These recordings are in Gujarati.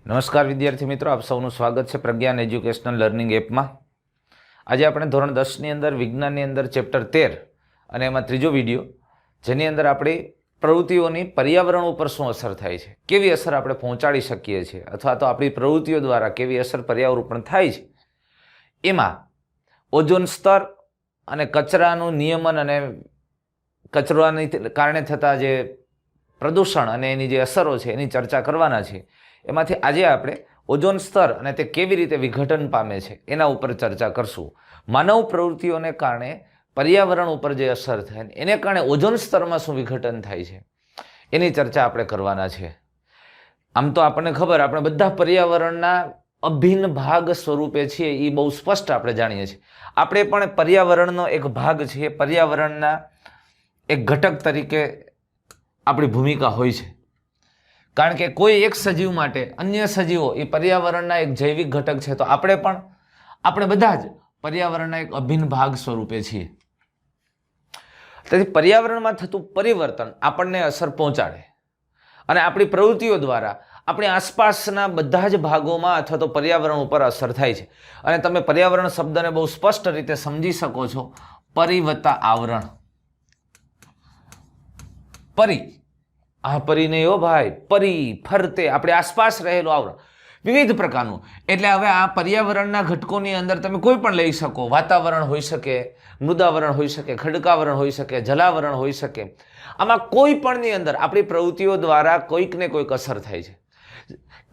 નમસ્કાર વિદ્યાર્થી મિત્રો, આપ સૌનું સ્વાગત છે પ્રજ્ઞાન એજ્યુકેશનલ લર્નિંગ એપમાં। આજે આપણે ધોરણ 10ની અંદર વિજ્ઞાનની અંદર ચેપ્ટર 13 અને એમાં ત્રીજો વિડીયો, જેની અંદર આપણી પ્રવૃત્તિઓની પર્યાવરણ ઉપર શું અસર થાય છે, કેવી અસર આપણે પહોંચાડી શકીએ છીએ, અથવા તો આપણી પ્રવૃત્તિઓ દ્વારા કેવી અસર પર્યાવરણ ઉપર થાય છે, એમાં ઓઝોન સ્તર અને કચરાનું નિયમન અને કચરાને કારણે થતા જે પ્રદૂષણ અને એની જે અસરો છે એની ચર્ચા કરવાના છે। એમાંથી આજે આપણે ઓઝોન સ્તર અને તે કેવી રીતે વિઘટન પામે છે એના ઉપર ચર્ચા કરશું। માનવ પ્રવૃત્તિઓને કારણે પર્યાવરણ ઉપર જે અસર થાય એને કારણે ઓઝોન સ્તરમાં શું વિઘટન થાય છે એની ચર્ચા આપણે કરવાના છે। આમ તો આપણને ખબર, આપણે બધા પર્યાવરણના અભિન્ન ભાગ સ્વરૂપે છીએ, એ બહુ સ્પષ્ટ આપણે જાણીએ છીએ। આપણે પણ પર્યાવરણનો એક ભાગ છીએ, પર્યાવરણના એક ઘટક તરીકે આપણી ભૂમિકા હોય છે, કારણ કે કોઈ એક સજીવ માટે અન્ય સજીવો એ પર્યાવરણના એક જૈવિક ઘટક છે, તો આપણે બધા જ પર્યાવરણના એક અભિન્ન ભાગ સ્વરૂપે છીએ। તેથી પર્યાવરણમાં થતું પરિવર્તન આપણને અસર પહોંચાડે અને આપણી પ્રવૃત્તિઓ દ્વારા આપણી આસપાસના બધા જ ભાગોમાં અથવા તો પર્યાવરણ ઉપર અસર થાય છે। અને તમે પર્યાવરણ શબ્દને બહુ સ્પષ્ટ રીતે સમજી શકો છો। પરિવત્તા આવરણ, પરી નહીં હો ભાઈ, ફરતે આપણી આસપાસ રહેલું આવરણ વિવિધ પ્રકારનું। એટલે હવે આ પર્યાવરણના ઘટકોની અંદર તમે કોઈ પણ લઈ શકો, વાતાવરણ હોઈ શકે, મૃદાવરણ હોઈ શકે, ખડકાવરણ હોઈ શકે, જલાવરણ હોઈ શકે। આમાં કોઈ પણની અંદર આપણી પ્રવૃત્તિઓ દ્વારા કોઈક ને કોઈક અસર થાય છે।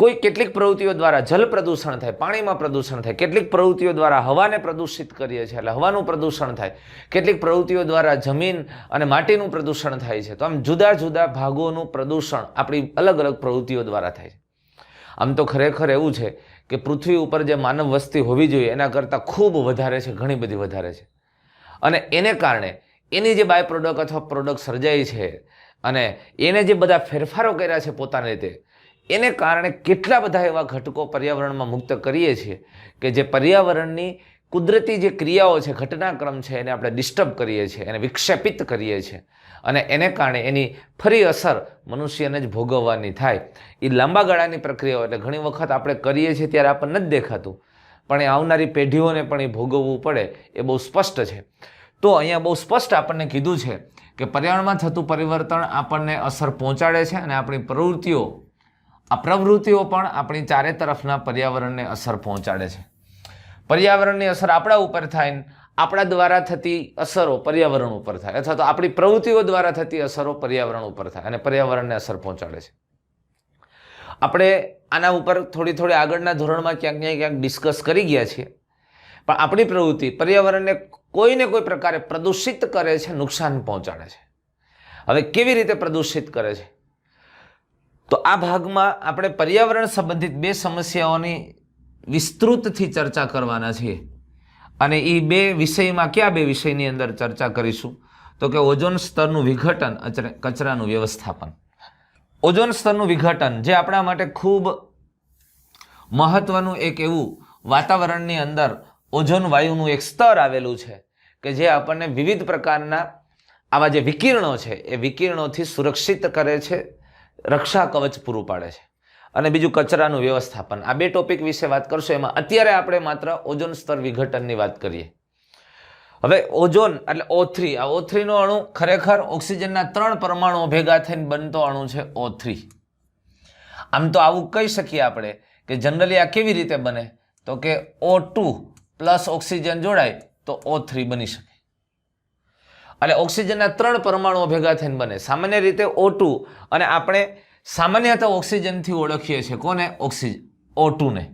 કેટલીક પ્રવૃત્તિઓ દ્વારા જલ પ્રદૂષણ થાય, પાણીમાં પ્રદૂષણ થાય, કેટલીક પ્રવૃત્તિઓ દ્વારા હવાને પ્રદૂષિત કરીએ છીએ એટલે હવાનું પ્રદૂષણ થાય, કેટલીક પ્રવૃત્તિઓ દ્વારા જમીન અને માટીનું પ્રદૂષણ થાય છે। તો આમ જુદા જુદા ભાગોનું પ્રદૂષણ આપણી અલગ અલગ પ્રવૃત્તિઓ દ્વારા થાય છે। આમ તો ખરેખર એવું છે કે પૃથ્વી ઉપર જે માનવ વસ્તી હોવી જોઈએ એના કરતાં ખૂબ વધારે છે, ઘણી બધી વધારે છે। અને એને કારણે એની જે બાય પ્રોડક્ટ અથવા પ્રોડક્ટ સર્જાઈ છે અને એને જે બધા ફેરફારો કર્યા છે પોતાની રીતે, એને કારણે કેટલા બધા એવા ઘટકો પર્યાવરણમાં મુક્ત કરીએ છીએ કે જે પર્યાવરણની કુદરતી જે ક્રિયાઓ છે, ઘટનાક્રમ છે, એને આપણે ડિસ્ટર્બ કરીએ છીએ, એને વિક્ષેપિત કરીએ છીએ અને એને કારણે એની ફરી અસર મનુષ્યને જ ભોગવવાની થાય। એ લાંબા ગાળાની પ્રક્રિયાઓ, એટલે ઘણી વખત આપણે કરીએ છીએ ત્યારે આપણને નથી દેખાતું, પણ એ આવનારી પેઢીઓને પણ એ ભોગવવું પડે, એ બહુ સ્પષ્ટ છે। તો અહીંયા બહુ સ્પષ્ટ આપણને કીધું છે કે પર્યાવરણમાં થતું પરિવર્તન આપણને અસર પહોંચાડે છે અને આપણી પ્રવૃત્તિઓ પણ આપણી ચારે તરફના પર્યાવરણને અસર પહોંચાડે છે। પર્યાવરણની અસર આપણા ઉપર થાય, આપણા દ્વારા થતી અસરો પર્યાવરણ ઉપર થાય, અથવા તો આપણી પ્રવૃત્તિઓ દ્વારા થતી અસરો પર્યાવરણ ઉપર થાય અને પર્યાવરણને અસર પહોંચાડે છે। આપણે આના ઉપર થોડી આગળના ધોરણમાં ક્યાંક ડિસ્કસ કરી ગયા છીએ, પણ આપણી પ્રવૃત્તિ પર્યાવરણને કોઈને કોઈ પ્રકારે પ્રદૂષિત કરે છે, નુકસાન પહોંચાડે છે। હવે કેવી રીતે પ્રદૂષિત કરે છે, તો આ ભાગમાં આપણે પર્યાવરણ સંબંધિત બે સમસ્યાઓની વિસ્તૃતથી ચર્ચા કરવાના છીએ। અને એ બે વિષયમાં કયા બે વિષયની અંદર ચર્ચા કરીશું, તો કે ઓઝોન સ્તરનું વિઘટન અને કચરાનું વ્યવસ્થાપન। ઓઝોન સ્તરનું વિઘટન જે આપણા માટે ખૂબ મહત્વનું એક એવું વાતાવરણની અંદર ઓઝોન વાયુનું એક સ્તર આવેલું છે કે જે આપણને વિવિધ પ્રકારના આવા જે વિકિરણો છે એ વિકિરણોથી સુરક્ષિત કરે છે, રક્ષા કવચ પૂરું પાડે છે। અને બીજું કચરાનું વ્યવસ્થાપન। આ બે ટોપિક વિશે વાત કરશું। એમાં અત્યારે આપણે માત્ર ઓઝોન સ્તર વિઘટનની વાત કરીએ। હવે ઓઝોન એટલે O3, આ O3 નો અણુ ખરેખર ઓક્સિજનના 3 પરમાણુઓ ભેગા થઈને બનતો અણુ છે O3। આમ તો આવું કહી શકીએ આપણે કે જનરલી આ કેવી રીતે બને, તો કે O2 પ્લસ ઓક્સિજન જોડાય તો O3 બની શકે, એટલે ઓક્સિજનના 3 પરમાણુઓ ભેગા થઈને બને। સામાન્ય રીતે O2, અને આપણે સામાન્યતઃ ઓક્સિજનથી ઓળખીએ છીએ કોને, O2 ને।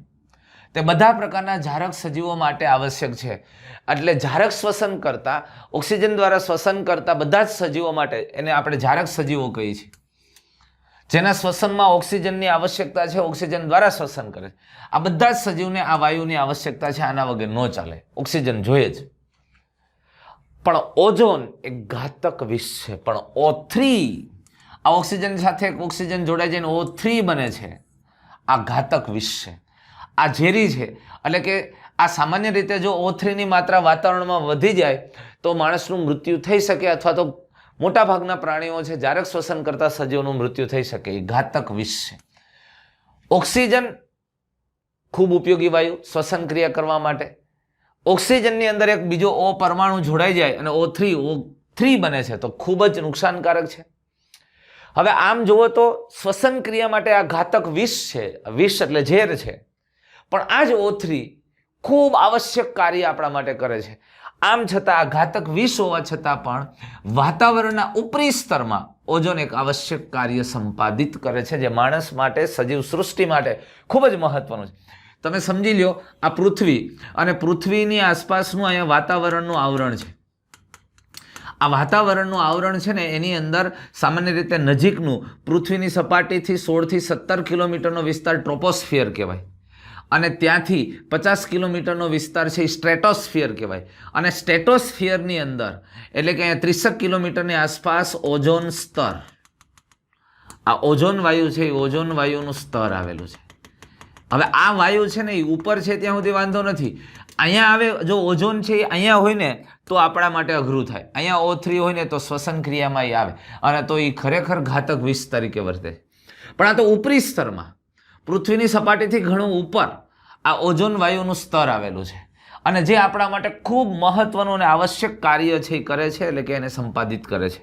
તે બધા પ્રકારના જારક સજીવો માટે આવશ્યક છે, એટલે જારક શ્વસન કરતા, ઓક્સિજન દ્વારા શ્વસન કરતા બધા જ સજીવો માટે એને આપણે જારક સજીવો કહીએ છીએ, જેના શ્વસનમાં ઓક્સિજનની આવશ્યકતા છે, ઓક્સિજન દ્વારા શ્વસન કરે। આ બધા જ સજીવને આ વાયુની આવશ્યકતા છે, આના વગર ન ચાલે, ઓક્સિજન જોઈએ જ। પણ ઓઝોન એક ઘાતક વિષ છે, પણ O3, આ ઓક્સિજન સાથે ઓક્સિજન જોડાઈ જઈને O3 બને છે, આ ઘાતક વિષ છે, આ ઝેરી છે। એટલે કે આ સામાન્ય રીતે જો O3 ની માત્રા વાતાવરણમાં વધી જાય તો માણસનું મૃત્યુ થઈ શકે, અથવા તો મોટા ભાગના પ્રાણીઓ છે, જારક શ્વસન કરતા સજીવોનું મૃત્યુ થઈ શકે, એ ઘાતક વિષ છે। ઓક્સિજન ખૂબ ઉપયોગી વાયુ શ્વસન ક્રિયા કરવા માટે. ઓક્સિજનની અંદર એક બીજો O પરમાણુ જોડાઈ જાય અને O3 બને છે તો ખૂબ જ નુકસાનકારક છે. હવે આમ જુઓ તો શ્વસન ક્રિયા માટે આ ઘાતક વિષ છે. વિષ એટલે ઝેર છે. પણ આ જ O3 ખૂબ આવશ્યક કાર્ય આપણા માટે કરે છે. આમ છતાં આ ઘાતક વિષ હોવા છતાં પણ વાતાવરણના ઉપરી સ્તરમાં ઓઝોન એક આવશ્યક કાર્ય સંપાદિત કરે છે, જે માણસ માટે, સજીવ સૃષ્ટિ માટે ખૂબ જ મહત્વનું છે. તમે સમજી લ્યો, આ પૃથ્વી અને પૃથ્વીની આસપાસનું અહીંયા વાતાવરણનું આવરણ છે. આ વાતાવરણનું આવરણ છે ને એની અંદર સામાન્ય રીતે નજીકનું પૃથ્વીની સપાટીથી 16 થી 17 કિલોમીટરનો વિસ્તાર ટ્રોપોસ્ફિયર કહેવાય અને ત્યાંથી 50 કિલોમીટરનો વિસ્તાર છે એ સ્ટ્રેટોસ્ફિયર કહેવાય. અને સ્ટ્રેટોસ્ફિયરની અંદર એટલે કે અહીંયા 30 કિલોમીટરની આસપાસ ઓઝોન સ્તર, આ ઓઝોન વાયુ છે એ ઓઝોન વાયુનું સ્તર આવેલું છે. હવે આ વાયુ છે ને એ ઉપર છે ત્યાં સુધી વાંધો નથી. અહીંયા આવે જો ઓઝોન છે એ અહીંયા હોય ને તો આપણા માટે અઘરું થાય. અહીંયા O3 હોય ને તો શ્વસન ક્રિયામાં એ આવે અને તો એ ખરેખર ઘાતક વિષ તરીકે વર્તે. પણ આ તો ઉપરી સ્તરમાં પૃથ્વીની સપાટીથી ઘણું ઉપર આ ઓઝોન વાયુનું સ્તર આવેલું છે અને જે આપણા માટે ખૂબ મહત્વનું અને આવશ્યક કાર્ય છે એ કરે છે, એટલે કે એને સંપાદિત કરે છે.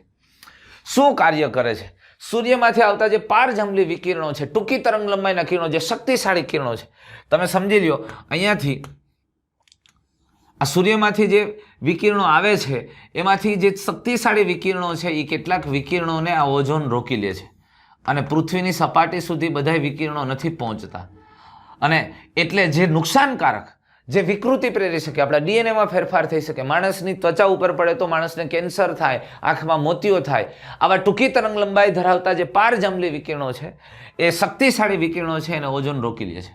શું કાર્ય કરે છે? સૂર્યમાંથી આવતા જે પારજાંબલી વિકિરણો છે, ટૂંકી તરંગ લંબાઈના કિરણો, જે શક્તિશાળી કિરણો છે, તમે સમજી લ્યો અહીંયાથી આ સૂર્યમાંથી જે વિકિરણો આવે છે એમાંથી જે શક્તિશાળી વિકિરણો છે એ કેટલાક વિકિરણોને આ ઓઝોન રોકી લે છે અને પૃથ્વીની સપાટી સુધી બધા વિકિરણો નથી પહોંચતા. અને એટલે જે નુકસાનકારક, જે વિકૃતિ પ્રેરી શકે, આપણા ડીએનએમાં ફેરફાર થઈ શકે, માણસની ત્વચા ઉપર પડે તો માણસને કેન્સર થાય, આંખમાં મોતિયો થાય, આવા ટૂંકી તરંગ લંબાઈ ધરાવતા જે પારજાંબલી વિકિરણો છે એ શક્તિશાળી વિકિરણો છે એને ઓઝોન રોકી લે છે.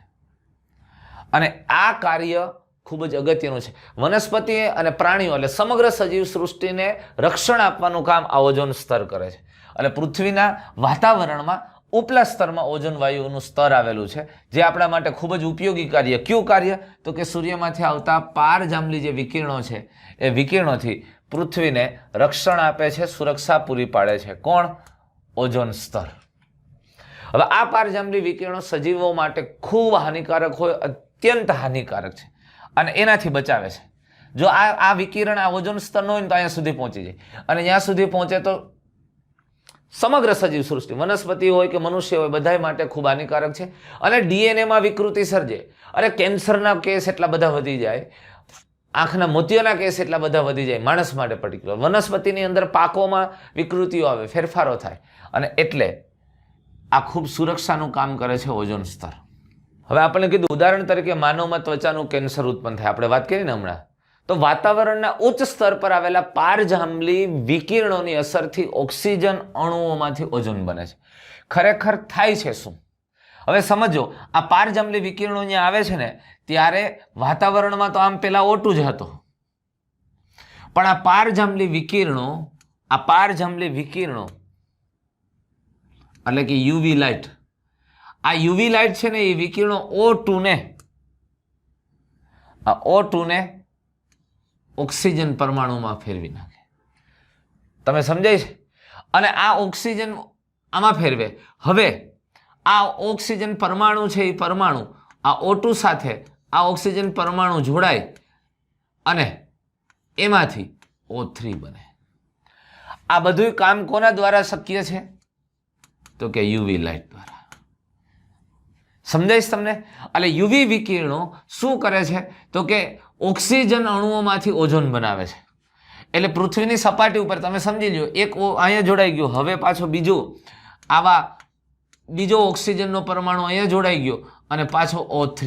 અને આ કાર્ય ખૂબ જ અગત્યનું છે. વનસ્પતિ અને પ્રાણીઓ એટલે સમગ્ર સજીવ સૃષ્ટિને રક્ષણ આપવાનું કામ આ ઓઝોન સ્તર કરે છે. અને પૃથ્વીના વાતાવરણમાં ઉપલા સ્તરમાં ઓઝોન વાયુનું સ્તર આવેલું છે, જે આપણા માટે ખૂબ જ ઉપયોગી કાર્ય. કયું કાર્ય? તો કે સૂર્યમાંથી આવતા પારજાંબલી જે વિકિરણો છે એ વિકિરણોથી પૃથ્વીને રક્ષણ આપે છે, સુરક્ષા પૂરી પાડે છે. કોણ? ઓઝોન સ્તર. હવે આ પારજાંબલી વિકિરણો સજીવો માટે ખૂબ હાનિકારક હોય, અત્યંત હાનિકારક છે અને એનાથી બચાવે છે. જો આ વિકિરણ આ ઓઝોન સ્તર ન હોય ને તો અહીંયા સુધી પહોંચી જાય અને ત્યાં સુધી પહોંચે તો સમગ્ર સજીવ સૃષ્ટિ, વનસ્પતિ હોય કે મનુષ્ય હોય, બધા માટે ખૂબ હાનિકારક છે અને ડીએનએમાં વિકૃતિ સર્જે. અરે કેન્સરના કેસ એટલા બધા વધી જાય, આંખના મોતિયાના કેસ એટલા બધા વધી જાય માણસ માટે પર્ટિક્યુલર. વનસ્પતિની અંદર પાકોમાં વિકૃતિઓ આવે, ફેરફારો થાય અને એટલે આ ખૂબ સુરક્ષાનું કામ કરે છે ઓઝોન સ્તર. હવે આપણે કીધું ઉદાહરણ તરીકે માનવમાં ત્વચાનું કેન્સર ઉત્પન્ન થાય, આપણે વાત કરી ને હમણાં, તો વાતાવરણના ઉચ્ચ સ્તર પર આવેલા પારજાંબલી વિકિરણોની અસરથી ઓક્સિજન અણુઓમાંથી ઓઝોન બને છે. ખરેખર થાય છે શું? હવે સમજો, આ પારજાંબલી વિકિરણો અહીંયા આવે છે ને ત્યારે વાતાવરણમાં તો આમ પેલા O2 જ હતો, પણ આ પારજાંબલી વિકિરણો એટલે કે યુવી લાઇટ, આ યુવી લાઇટ છે ને એ વિકિરણો O2 ને ઓક્સિજન પરમાણુમાં ફેરવી નાખે. તમે સમજાય છે? અને આ ઓક્સિજન આમાં ફેરવે. હવે આ ઓક્સિજન પરમાણુ છે એ પરમાણુ આ O2 સાથે આ ઓક્સિજન પરમાણુ જોડાય અને એમાંથી O3 બને. આ બધું કામ કોના દ્વારા શક્ય છે? તો કે યુવી લાઇટ દ્વારા. સમજાય છે તમને? એટલે યુવી વિકિરણો શું કરે છે તો કે ઓક્સિજન અણુઓમાંથી ઓઝોન બનાવે છે. એટલે પૃથ્વીની સપાટી ઉપર તમે સમજી લો, એક અહીંયા જોડાઈ ગયો, હવે પાછો બીજો ઓક્સિજનનો પરમાણુ અહીંયા જોડાઈ ગયો અને પાછો O3.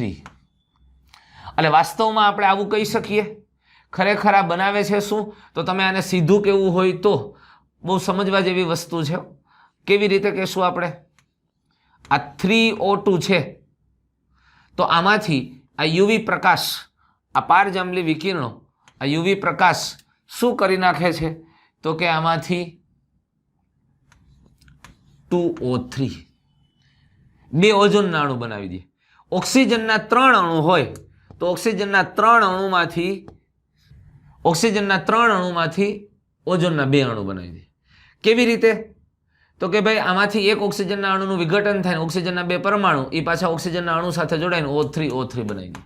એટલે વાસ્તવમાં આપણે આવું કહી શકીએ. ખરેખર આ બનાવે છે શું? તો તમે આને સીધું કેવું હોય તો બહુ સમજવા જેવી વસ્તુ છે. કેવી રીતે કહેશું આપણે? આ 3O2 છે તો આમાંથી આ યુવી પ્રકાશ, આ પારજાંબલી વિકિરણો, આ યુવી પ્રકાશ શું કરી નાખે છે તો કે આમાંથી 2O3 બે ઓઝોનના અણુ બનાવી દે. ઓક્સિજનના 3 અણુ હોય તો ઓક્સિજનના 3 અણુમાંથી ઓઝોનના 2 અણુ બનાવી દે. કેવી રીતે? તો કે ભાઈ આમાંથી એક ઓક્સિજનના અણુનું વિઘટન થાય, ઓક્સિજનના 2 પરમાણુ એ પાછા ઓક્સિજનના અણુ સાથે જોડાઈને O3 બનાવી દે,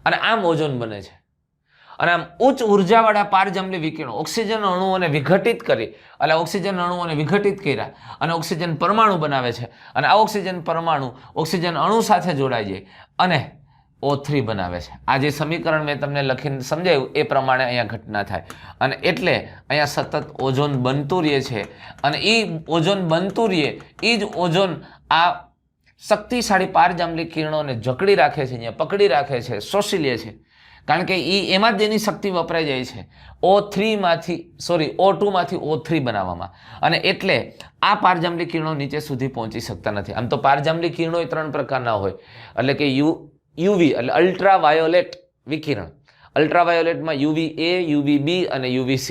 અને આમ ઓઝોન બને છે. અને આમ ઉચ્ચ ઉર્જાવાળા પારજાંબલી વિકિરણો ઓક્સિજન અણુઓને વિઘટિત કરી, એટલે ઓક્સિજન અણુઓને વિઘટિત કર્યા અને ઓક્સિજન પરમાણુ બનાવે છે, અને આ ઓક્સિજન પરમાણુ ઓક્સિજન અણુ સાથે જોડાઈ જાય અને O3 બનાવે છે. આ જે સમીકરણ મેં તમને લખીને સમજાવ્યું એ પ્રમાણે અહીંયા ઘટના થાય, અને એટલે અહીંયા સતત ઓઝોન બનતું રહે છે, અને એ ઓઝોન બનતું રહે એ જ ઓઝોન આ શક્તિશાળી પારજાંબલી કિરણોને જકડી રાખે છે, અહીંયા પકડી રાખે છે, શોષી લે છે, કારણ કે એમાં જ એની શક્તિ વપરાઈ જાય છે O2 માંથી O3 બનાવવામાં, અને એટલે આ પારજાંબલી કિરણો નીચે સુધી પહોંચી શકતા નથી. આમ તો પારજાંબલી કિરણો 3 પ્રકારના હોય, એટલે કે યુવી એટલે અલ્ટ્રાવાયોલેટ વિકિરણ, અલ્ટ્રાવાયોલેટમાં UVA, UVB અને UVC.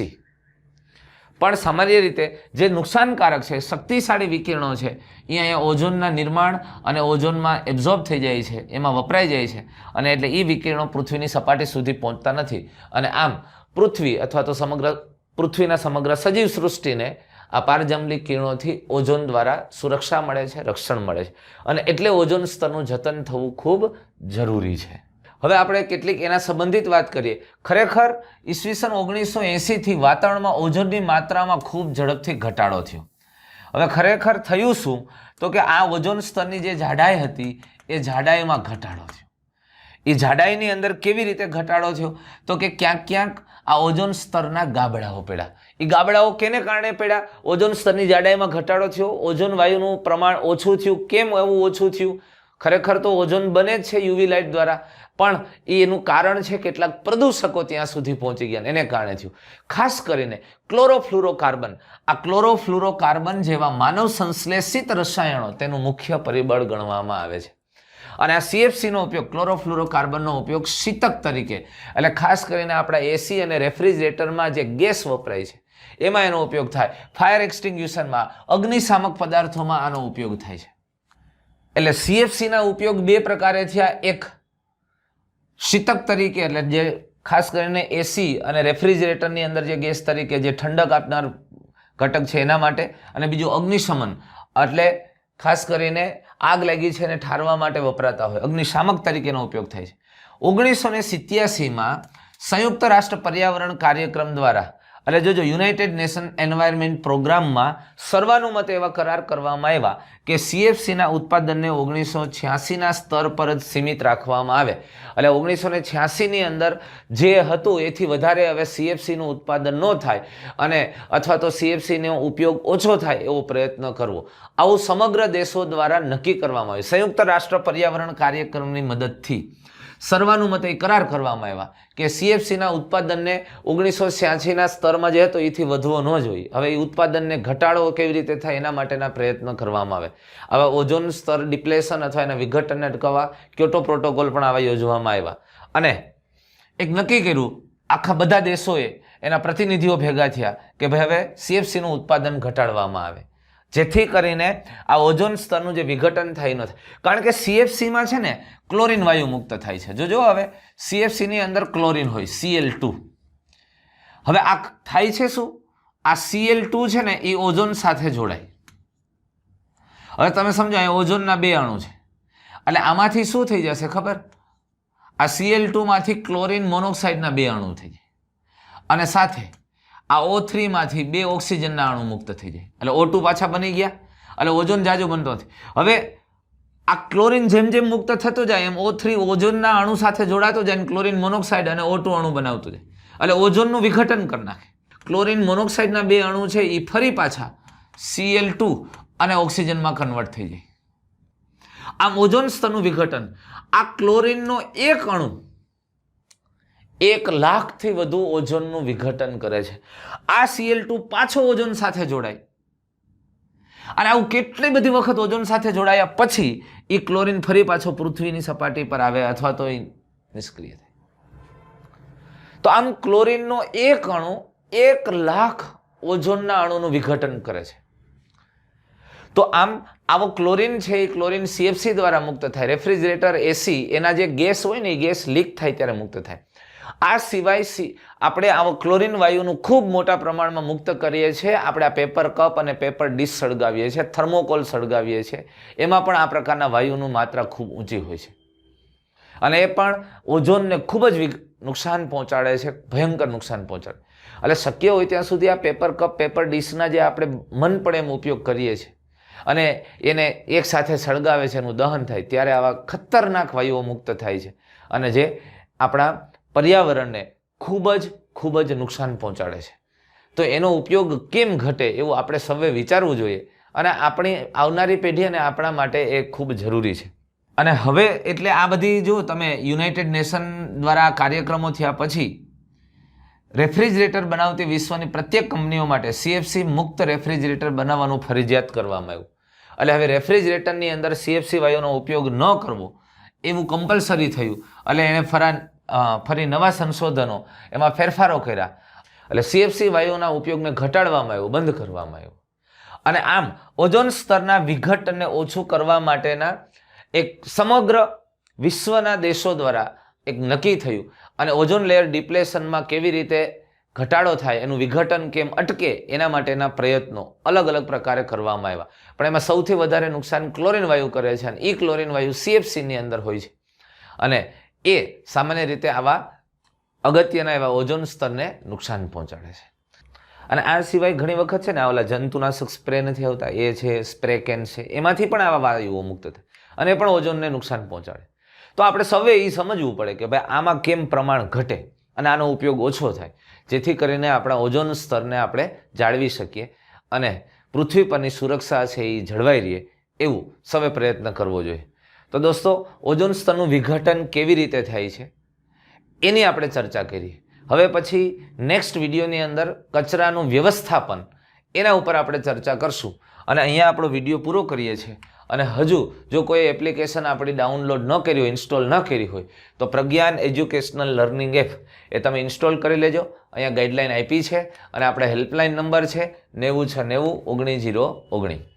પણ સામાન્ય રીતે જે નુકસાનકારક છે, શક્તિશાળી વિકિરણો છે, એ અહીંયા ઓઝોનના નિર્માણ અને ઓઝોનમાં એબ્ઝોર્બ થઈ જાય છે, એમાં વપરાઈ જાય છે, અને એટલે એ વિકિરણો પૃથ્વીની સપાટી સુધી પહોંચતા નથી, અને આમ પૃથ્વી અથવા તો પૃથ્વીના સમગ્ર સજીવ સૃષ્ટિને આ પારજાંબલી કિરણોથી ઓઝોન દ્વારા સુરક્ષા મળે છે, રક્ષણ મળે છે, અને એટલે ઓઝોન સ્તરનું જતન થવું ખૂબ જરૂરી છે. હવે આપણે કેટલીક એના સંબંધિત વાત કરીએ. ખરેખર ઈસવીસન 1980 થી વાતાવરણમાં ઓઝોનની માત્રામાં ખૂબ ઝડપથી ઘટાડો થયો. હવે ખરેખર થયું શું, તો કે આ ઓઝોન સ્તરની જે જાડાઈ હતી એ જાડાઈમાં ઘટાડો થયો. એ જાડાઈની અંદર કેવી રીતે ઘટાડો થયો, તો કે ક્યાંક આ ઓઝોન સ્તરના ગાબડાઓ પડ્યા. એ ગાબડાઓ કેને કારણે પડ્યા? ઓઝોન સ્તરની જાડાઈમાં ઘટાડો થયો, ઓઝોન વાયુનું પ્રમાણ ઓછું થયું. કેમ એવું ઓછું થયું? ખરેખર તો ઓઝોન બને જ છે યુવી લાઇટ દ્વારા, પણ એનું કારણ છે કેટલાક પ્રદૂષકો ત્યાં સુધી પહોંચી ગયા, એને કારણે થયું. ખાસ કરીને ક્લોરોફ્લુરોકાર્બન, આ ક્લોરોફ્લુરોકાર્બન જેવા માનવ સંશ્લેષિત રસાયણો તેનું મુખ્ય પરિબળ ગણવામાં આવે છે. અને આ CFCનો ઉપયોગ, ક્લોરોફ્લુરોકાર્બનનો ઉપયોગ શીતક તરીકે, એટલે ખાસ કરીને આપણા એસી અને રેફ્રિજરેટરમાં જે ગેસ વપરાય છે એમાં એનો ઉપયોગ થાય. ફાયર એક્સટિંગ્યુશનમાં, અગ્નિશામક પદાર્થોમાં આનો ઉપયોગ થાય છે. એટલે CFCના ઉપયોગ 2 પ્રકારે થયા. એક શીતક તરીકે, એટલે જે ખાસ કરીને એસી અને રેફ્રિજરેટરની અંદર જે ગેસ તરીકે જે ઠંડક આપનાર ઘટક છે એના માટે, અને બીજું અગ્નિશમન, એટલે ખાસ કરીને આગ લાગી છે એને ઠારવા માટે વપરાતા હોય, અગ્નિશામક તરીકેનો ઉપયોગ થાય છે. 1987માં સંયુક્ત રાષ્ટ્ર પર્યાવરણ કાર્યક્રમ દ્વારા, એટલે જોજો યુનાઇટેડ નેશન એન્વાયરમેન્ટ પ્રોગ્રામમાં સર્વાનુમતે એવા કરાર કરવામાં આવ્યા કે CFCના ઉત્પાદનને 1986ના સ્તર પર જ સીમિત રાખવામાં આવે. એટલે 1986ની અંદર જે હતું એથી વધારે હવે CFCનું ઉત્પાદન ન થાય, અને અથવા તો CFCનો ઉપયોગ ઓછો થાય એવો પ્રયત્ન કરવો. આવું સમગ્ર દેશો દ્વારા નક્કી કરવામાં આવ્યું. સંયુક્ત રાષ્ટ્ર પર્યાવરણ કાર્યક્રમની મદદથી સર્વાનુમતે કરાર કરવામાં આવ્યા કે CFCના ઉત્પાદનને 1986ના સ્તરમાં જે હતો એથી વધવો ન જોઈએ. હવે એ ઉત્પાદનને ઘટાડો કેવી રીતે થાય એના માટેના પ્રયત્ન કરવામાં આવે. આવા ઓઝોન સ્તર ડિપ્લેશન અથવા એના વિઘટનને અટકાવવા ક્યોટો પ્રોટોકોલ પણ આવા યોજવામાં આવ્યા, અને એક નક્કી કર્યું, આખા બધા દેશોએ એના પ્રતિનિધિઓ ભેગા થયા કે ભાઈ હવે CFCનું ઉત્પાદન ઘટાડવામાં આવે, જેથી કરીને આ ઓઝોન સ્તરનું જે વિઘટન થાય ન થાય. કારણ કે CFCમાં છે ને ક્લોરીન વાયુ મુક્ત થાય છે. જોજો હવે CFCની અંદર ક્લોરીન હોય, Cl2. હવે આ થાય છે શું? આ Cl2 છે ને એ ઓઝોન સાથે જોડાય. હવે તમે સમજો, અહીં ઓઝોનના 2 અણુ છે, એટલે આમાંથી શું થઈ જશે ખબર? આ Cl2 માંથી ક્લોરીન મોનોક્સાઇડના 2 અણુ થઈ જાય, અને સાથે આ O3 માંથી 2 ઓક્સિજનના અણુ મુક્ત થઈ જાય, એટલે O2 પાછા બની ગયા, એટલે ઓઝોન જાજો બનતો નથી. હવે આ ક્લોરીન જેમ જેમ મુક્ત થતો જાય એમ O3 ઓઝોનના અણુ સાથે જોડાતો જાય, ક્લોરીન મોનોક્સાઇડ અને O2 અણુ બનાવતો જાય, એટલે ઓઝોનનું વિઘટન કરી નાખે. ક્લોરીન મોનોક્સાઇડના 2 અણુ છે એ ફરી પાછા Cl2 અને ઓક્સિજનમાં કન્વર્ટ થઈ જાય. આમ ઓઝોન સ્તરનું વિઘટન. આ ક્લોરીનનો એક અણુ 1 લાખથી વધુ ઓઝોનનું વિઘટન કરે છે. આ Cl2 પાછો ઓઝોન સાથે જોડાય, અને આવું કેટલી બધી વખત ઓઝોન સાથે જોડાયા પછી એ ક્લોરીન ફરી પાછો પૃથ્વીની સપાટી પર આવે અથવા તો એ નિષ્ક્રિય થાય. તો આમ ક્લોરીનનો એક અણુ 1 લાખ ઓઝોનના અણુનું વિઘટન કરે છે. તો આમ આવો ક્લોરીન છે એ ક્લોરીન CFC દ્વારા મુક્ત થાય. રેફ્રિજરેટર, એસી એના જે ગેસ હોય ને એ ગેસ લીક થાય ત્યારે મુક્ત થાય. આ સિવાય આપણે આવો ક્લોરીન વાયુનું ખૂબ મોટા પ્રમાણમાં મુક્ત કરીએ છીએ. આપણે આ પેપર કપ અને પેપર ડીશ સળગાવીએ છીએ, થર્મોકોલ સળગાવીએ છીએ, એમાં પણ આ પ્રકારના વાયુની માત્રા ખૂબ ઊંચી હોય છે અને એ પણ ઓઝોનને ખૂબ જ નુકસાન પહોંચાડે છે, ભયંકર નુકસાન પહોંચાડે. એટલે શક્ય હોય ત્યાં સુધી આ પેપર કપ પેપર ડીશના જે આપણે મન પડે એમ ઉપયોગ કરીએ છીએ અને એને એક સાથે સળગાવે છે, એનું દહન થાય ત્યારે આવા ખતરનાક વાયુઓ મુક્ત થાય છે અને જે આપણા પર્યાવરણને ખૂબ જ નુકસાન પહોંચાડે છે. તો એનો ઉપયોગ કેમ ઘટે એવું આપણે સૌએ વિચારવું જોઈએ અને આપણી આવનારી પેઢી અને આપણા માટે એ ખૂબ જરૂરી છે. અને હવે એટલે આ બધી જો તમે યુનાઇટેડ નેશન દ્વારા કાર્યક્રમો થયા પછી રેફ્રિજરેટર બનાવતી વિશ્વની પ્રત્યેક કંપનીઓ માટે CFC મુક્ત રેફ્રિજરેટર બનાવવાનું ફરજિયાત કરવામાં આવ્યું. એટલે હવે રેફ્રિજરેટરની અંદર CFC વાયુનો ઉપયોગ ન કરવો એવું કમ્પલસરી થયું. એટલે એને ફરી નવા સંશોધનો એમાં ફેરફારો કર્યા. એટલે CFC વાયુના ઉપયોગને ઘટાડવામાં આવ્યો, બંધ કરવામાં આવ્યો. અને આમ ઓઝોન સ્તરના વિઘટનને ઓછું કરવા માટેના એક સમગ્ર વિશ્વના દેશો દ્વારા એક નક્કી થયું અને ઓઝોન લેયર ડિપ્લેશનમાં કેવી રીતે ઘટાડો થાય, એનું વિઘટન કેમ અટકે એના માટેના પ્રયત્નો અલગ અલગ પ્રકારે કરવામાં આવ્યા. પણ એમાં સૌથી વધારે નુકસાન ક્લોરીન વાયુ કરે છે અને એ ક્લોરીન વાયુ CFCની અંદર હોય છે અને એ સામાન્ય રીતે આવા અગત્યના એવા ઓઝોન સ્તરને નુકસાન પહોંચાડે છે. અને આ સિવાય ઘણી વખત છે ને આ ઓલા જંતુનાશક સ્પ્રે નથી આવતા, એ છે, સ્પ્રે કેન છે, એમાંથી પણ આવા વાયુઓ મુક્ત થાય અને એ પણ ઓઝોનને નુકસાન પહોંચાડે. તો આપણે સૌએ એ સમજવું પડે કે ભાઈ આમાં કેમ પ્રમાણ ઘટે અને આનો ઉપયોગ ઓછો થાય, જેથી કરીને આપણા ઓઝોન સ્તરને આપણે જાળવી શકીએ અને પૃથ્વી પરની સુરક્ષા છે એ જળવાઈ રહે એવું સૌએ પ્રયત્ન કરવો જોઈએ. તો દોસ્તો, ઓઝોન સ્તરનું વિઘટન કેવી રીતે થાય છે એની આપણે ચર્ચા કરીએ. હવે પછી નેક્સ્ટ વિડીયોની અંદર કચરાનું વ્યવસ્થાપન એના ઉપર આપણે ચર્ચા કરશું અને અહીંયા આપણો વિડીયો પૂરો કરીએ છીએ. અને હજુ જો કોઈ એપ્લિકેશન આપણી ડાઉનલોડ ન કરી હોય, ઇન્સ્ટોલ ન કરી હોય તો પ્રજ્ઞાન એજ્યુકેશનલ લર્નિંગ એપ એ તમે ઇન્સ્ટોલ કરી લેજો. અહીંયા ગાઈડલાઈન આપી છે અને આપણે હેલ્પલાઇન નંબર છે 90 690 19 019.